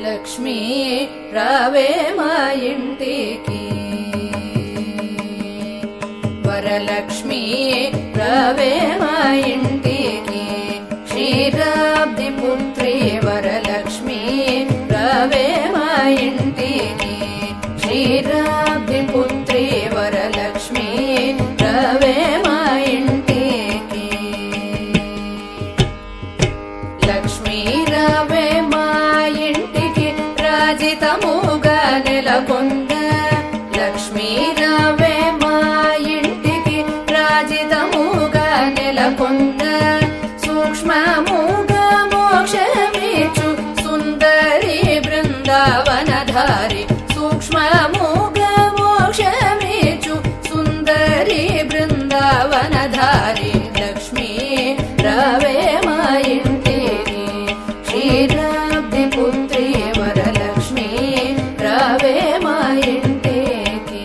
లక్ష్మీ రావే మా ఇంటికి వరలక్ష్మీ రావే మా ఇంటికి క్షీరాబ్ది పుత్రి వరలక్ష్మీ రావే మా ఇంటికి క్షీరాబ్ది పుత్రి వరలక్ష్మీ రావే మా ఇంటికి లక్ష్మీ రావే మా ఇంటికి రాజితముగా నెలకొండ లక్ష్మీ రావే మా ఇంటికి రాజితముగా నెలకొండ సూక్ష్మముగా మోక్షమిచ్చు సుందరి బృందావనధారి సూక్ష్మముగా మోక్షమిచ్చు సుందరి బృందావనధారి లక్ష్మీ రావే మా ఇంటికి క్షీరాబ్ది పుత్రి వరలక్ష్మీ రావే మా ఇంటికి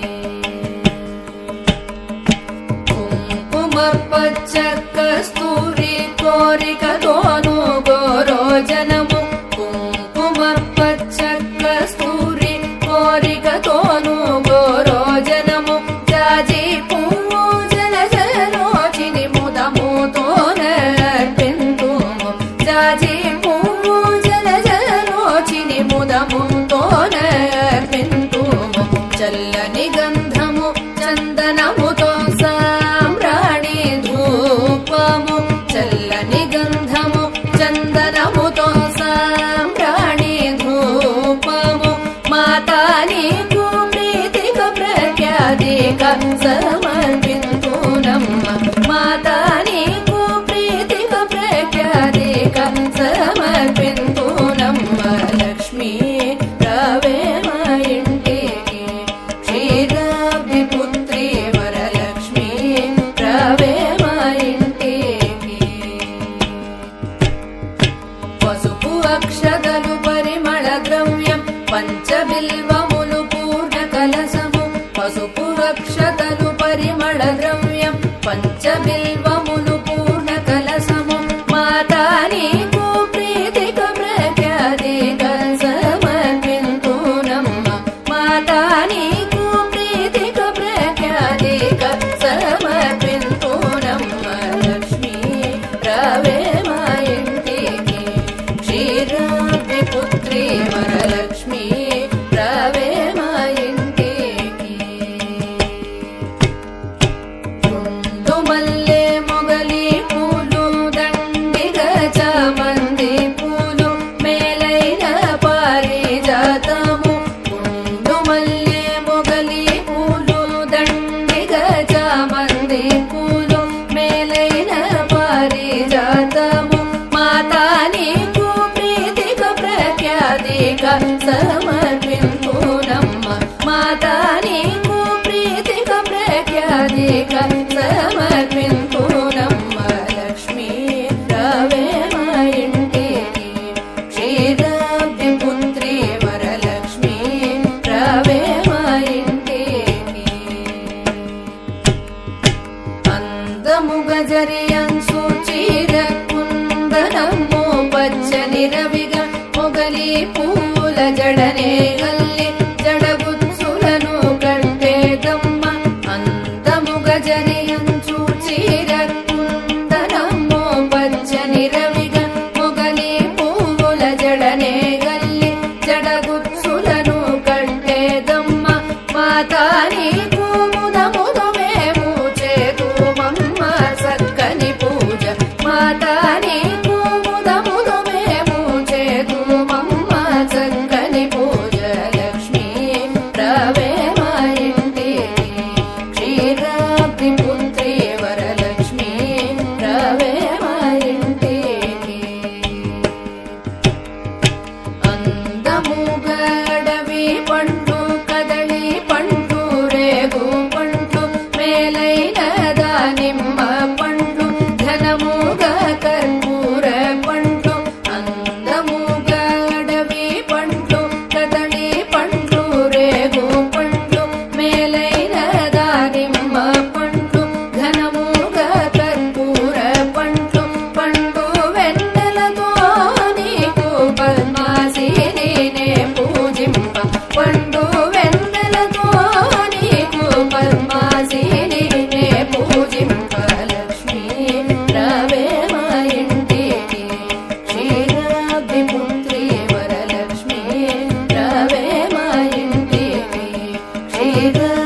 కుంకుమ పచ్చ కస్తూరి కోరికతోను గోరోజనము కుంకుమ పచ్చ కస్తూరి కోరికతోను గోరోజనము జాజి పువ్వు జలజలోచిని ముదముతోనర్పింతుము జాజి పువ్వు జలజలోచిని ముదముతోనర్పింతుము చల్లని గంధము చందనముతో సామ్రాణి ధూపము చల్లని గంధము చందనముతో సామ్రాణి ధూపము మాతా నీకు ప్రీతిక ప్రఖ్యాతిక సమర్పింతునమ్మ మాతా నీకు ప్రీతిక ప్రఖ్యాతిక సమర్పింతునమ్మ లక్ష్మీ రావే మా ఇంటికి క్షీరాబ్ది పుత్రి వరలక్ష్మీ రావే మా ఇంటికి పసుపు అక్షతలు పరిమళ ద్రవ్యం పంచబిల్వములు పూర్ణ కలసము పసుపు అక్షతలు పరిమళ ద్రవ్యం పంచబిల్వములు పూర్ణ కలసము మాతా నీకు ప్రీతిక ప్రఖ్యాతిక సమర్పింతునమ్మ మాతా నీకు ప్రీతిక ప్రఖ్యాతిక సమర్పింతునమ్మ లక్ష్మీ రావే మా ఇంటికి క్షీరాబ్ది పుత్రి వరలక్ష్మీ రావే మా ఇంటికి కుందు మల్లె మొగలి పూలు దండిగ చామంతి పూలు మేలైన పారిజాతము కుందు మల్లె మొగలి పూలు దండిగ చామంతి పూలు మేలైన పారిజాతము మాతా నీకు ప్రీతిక ప్రఖ్యాతిక సమర్పింతునమ్మ మాతా నీకు ప్రీతిక ప్రఖ్యాతిక సమర్పింతునమ్మ లక్ష్మీ రావే మా ఇంటికి క్షీరాబ్ది పుత్రి వరలక్ష్మీ రావే మా ఇంటికి అందముగ జరియంసు చీర కుందనము పచ్చని రవిగా మొగలి పూల జడ క్షీర